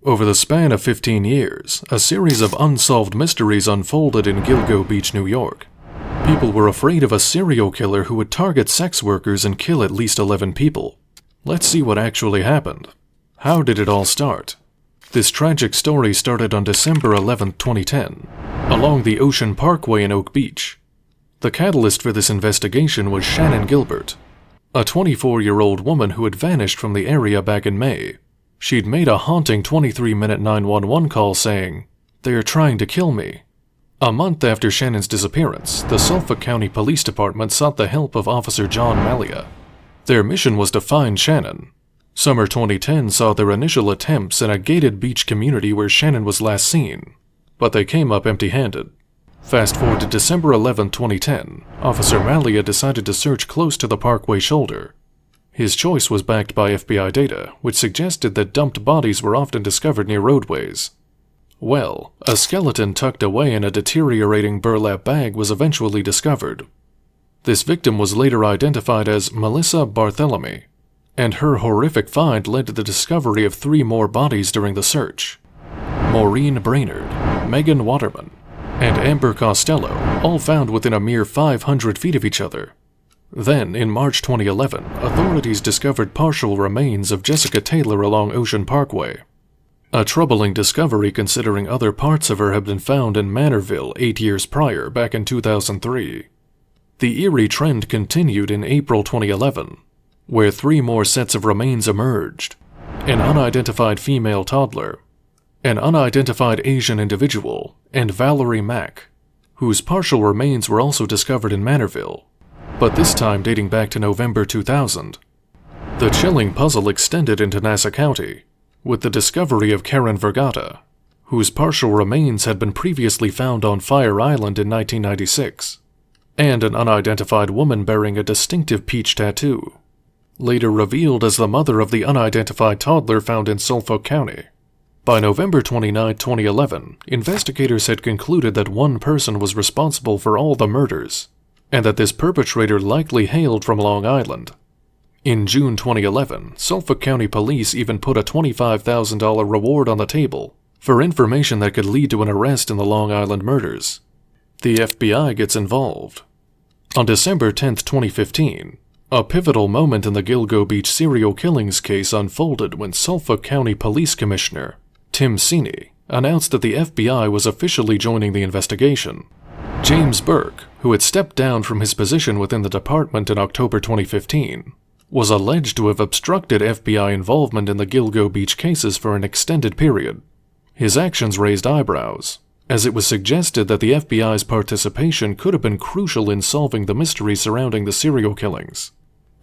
Over the span of 15 years, a series of unsolved mysteries unfolded in Gilgo Beach, New York. People were afraid of a serial killer who would target sex workers and kill at least 11 people. Let's see what actually happened. How did it all start? This tragic story started on December 11, 2010, along the Ocean Parkway in Oak Beach. The catalyst for this investigation was Shannon Gilbert, a 24-year-old woman who had vanished from the area back in May. She'd made a haunting 23-minute 911 call saying, "They're trying to kill me." A month after Shannon's disappearance, the Suffolk County Police Department sought the help of Officer John Malia. Their mission was to find Shannon. Summer 2010 saw their initial attempts in a gated beach community where Shannon was last seen, but they came up empty-handed. Fast forward to December 11, 2010, Officer Malia decided to search close to the Parkway shoulder. His choice was backed by FBI data, which suggested that dumped bodies were often discovered near roadways. Well, a skeleton tucked away in a deteriorating burlap bag was eventually discovered. This victim was later identified as Melissa Barthélemy, and her horrific find led to the discovery of 3 more bodies during the search. Maureen Brainerd, Megan Waterman, and Amber Costello, all found within a mere 500 feet of each other. Then, in March 2011, authorities discovered partial remains of Jessica Taylor along Ocean Parkway. A troubling discovery considering other parts of her had been found in Manorville 8 years prior, back in 2003. The eerie trend continued in April 2011, where 3 more sets of remains emerged: an unidentified female toddler, an unidentified Asian individual, and Valerie Mack, whose partial remains were also discovered in Manorville, but this time dating back to November 2000. The chilling puzzle extended into Nassau County, with the discovery of Karen Vergata, whose partial remains had been previously found on Fire Island in 1996, and an unidentified woman bearing a distinctive peach tattoo, later revealed as the mother of the unidentified toddler found in Suffolk County. By November 29, 2011, investigators had concluded that one person was responsible for all the murders, and that this perpetrator likely hailed from Long Island. In June 2011, Suffolk County Police even put a $25,000 reward on the table for information that could lead to an arrest in the Long Island murders. The FBI gets involved. On December 10, 2015, a pivotal moment in the Gilgo Beach serial killings case unfolded when Suffolk County Police Commissioner Tim Sini announced that the FBI was officially joining the investigation. James Burke, who had stepped down from his position within the department in October 2015, was alleged to have obstructed FBI involvement in the Gilgo Beach cases for an extended period. His actions raised eyebrows, as it was suggested that the FBI's participation could have been crucial in solving the mystery surrounding the serial killings.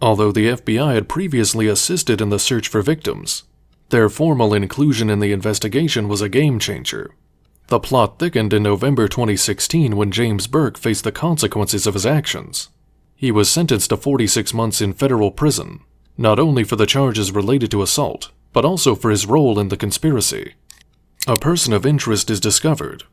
Although the FBI had previously assisted in the search for victims, their formal inclusion in the investigation was a game-changer. The plot thickened in November 2016 when James Burke faced the consequences of his actions. He was sentenced to 46 months in federal prison, not only for the charges related to assault, but also for his role in the conspiracy. A person of interest is discovered.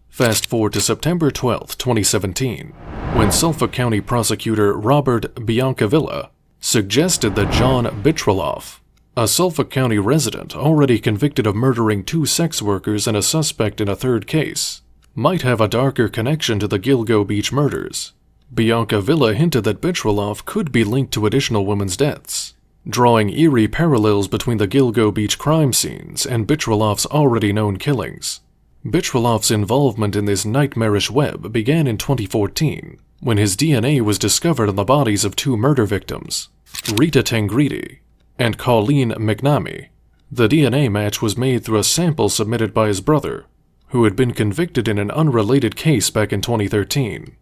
Fast forward to September 12, 2017, when Suffolk County prosecutor Robert Biancavilla suggested that John Bitroloff, a Suffolk County resident already convicted of murdering 2 sex workers and a suspect in a 3rd case, might have a darker connection to the Gilgo Beach murders. Biancavilla hinted that Bitroloff could be linked to additional women's deaths, drawing eerie parallels between the Gilgo Beach crime scenes and Bitroloff's already known killings. Bitroloff's involvement in this nightmarish web began in 2014, when his DNA was discovered on the bodies of 2 murder victims, Rita Tangridi and Colleen McNamee. The DNA match was made through a sample submitted by his brother, who had been convicted in an unrelated case back in 2013.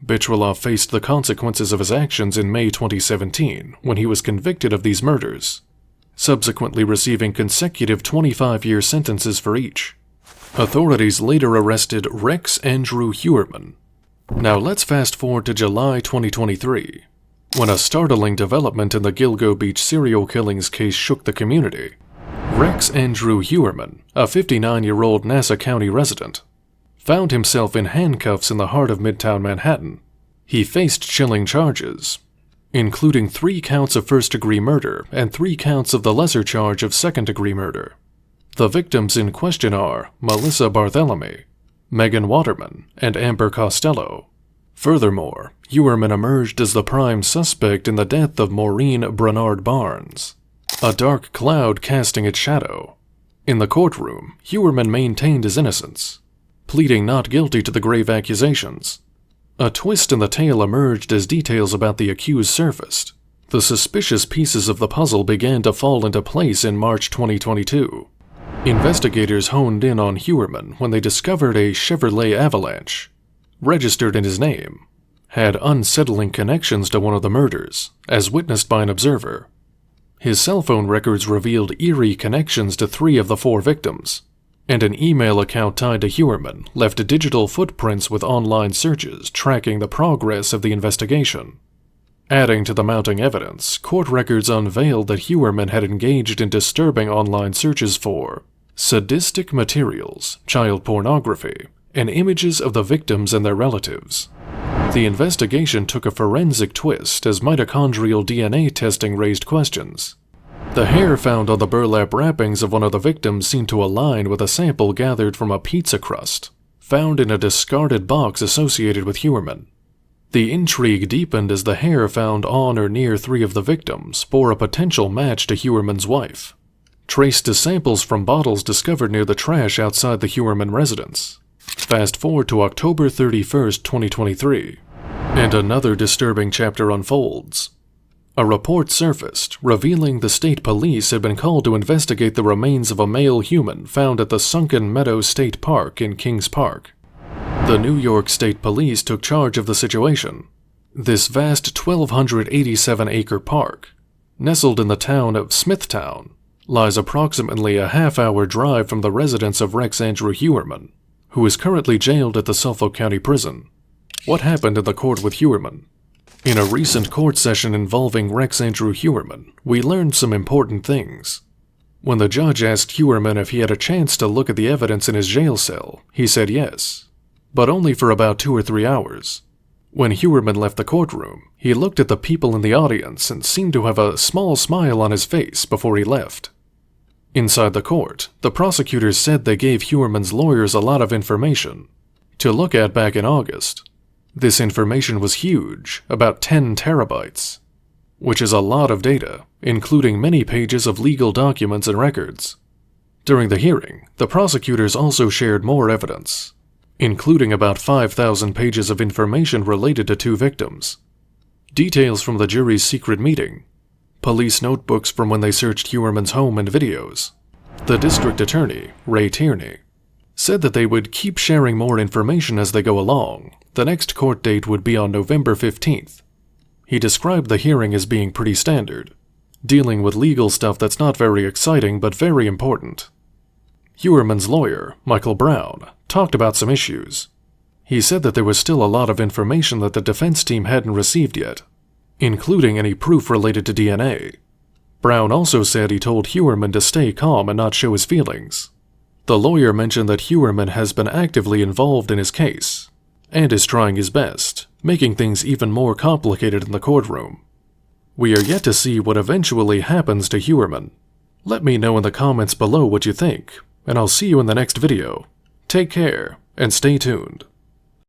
Bitroloff faced the consequences of his actions in May 2017 when he was convicted of these murders, subsequently receiving consecutive 25-year sentences for each. Authorities later arrested Rex Andrew Heuermann. Now let's fast forward to July 2023, when a startling development in the Gilgo Beach serial killings case shook the community. Rex Andrew Heuermann, a 59-year-old Nassau County resident, found himself in handcuffs in the heart of Midtown Manhattan. He faced chilling charges, including 3 counts of first-degree murder and 3 counts of the lesser charge of second-degree murder. The victims in question are Melissa Barthélemy, Megan Waterman, and Amber Costello. Furthermore, Heuermann emerged as the prime suspect in the death of Maureen Bernard Barnes, a dark cloud casting its shadow. In the courtroom, Heuermann maintained his innocence, pleading not guilty to the grave accusations. A twist in the tale emerged as details about the accused surfaced. The suspicious pieces of the puzzle began to fall into place in March 2022. Investigators honed in on Heuermann when they discovered a Chevrolet Avalanche, registered in his name, had unsettling connections to one of the murders, as witnessed by an observer. His cell phone records revealed eerie connections to 3 of the 4 victims, and an email account tied to Heuermann left digital footprints with online searches tracking the progress of the investigation. Adding to the mounting evidence, court records unveiled that Heuermann had engaged in disturbing online searches for sadistic materials, child pornography, and images of the victims and their relatives. The investigation took a forensic twist as mitochondrial DNA testing raised questions. The hair found on the burlap wrappings of one of the victims seemed to align with a sample gathered from a pizza crust, found in a discarded box associated with Heuermann. The intrigue deepened as the hair found on or near 3 of the victims bore a potential match to Heuermann's wife, traced to samples from bottles discovered near the trash outside the Heuermann residence. Fast forward to October 31st, 2023, and another disturbing chapter unfolds. A report surfaced, revealing the state police had been called to investigate the remains of a male human found at the Sunken Meadow State Park in Kings Park. The New York State Police took charge of the situation. This vast 1,287-acre park, nestled in the town of Smithtown, lies approximately a half-hour drive from the residence of Rex Andrew Heuermann, who is currently jailed at the Suffolk County Prison. What happened in the court with Heuermann? In a recent court session involving Rex Andrew Heuermann, we learned some important things. When the judge asked Heuermann if he had a chance to look at the evidence in his jail cell, he said yes, but only for about 2 or 3 hours. When Heuermann left the courtroom, he looked at the people in the audience and seemed to have a small smile on his face before he left. Inside the court, the prosecutors said they gave Heuermann's lawyers a lot of information to look at back in August. This information was huge, about 10 terabytes, which is a lot of data, including many pages of legal documents and records. During the hearing, the prosecutors also shared more evidence, including about 5,000 pages of information related to 2 victims, details from the jury's secret meeting, police notebooks from when they searched Heuermann's home and videos. The district attorney, Ray Tierney, said that they would keep sharing more information as they go along. The next court date would be on November 15th. He described the hearing as being pretty standard, dealing with legal stuff that's not very exciting but very important. Heuermann's lawyer, Michael Brown, talked about some issues. He said that there was still a lot of information that the defense team hadn't received yet, including any proof related to DNA. Brown also said he told Heuermann to stay calm and not show his feelings. The lawyer mentioned that Heuermann has been actively involved in his case, and is trying his best, making things even more complicated in the courtroom. We are yet to see what eventually happens to Heuermann. Let me know in the comments below what you think, and I'll see you in the next video. Take care, and stay tuned.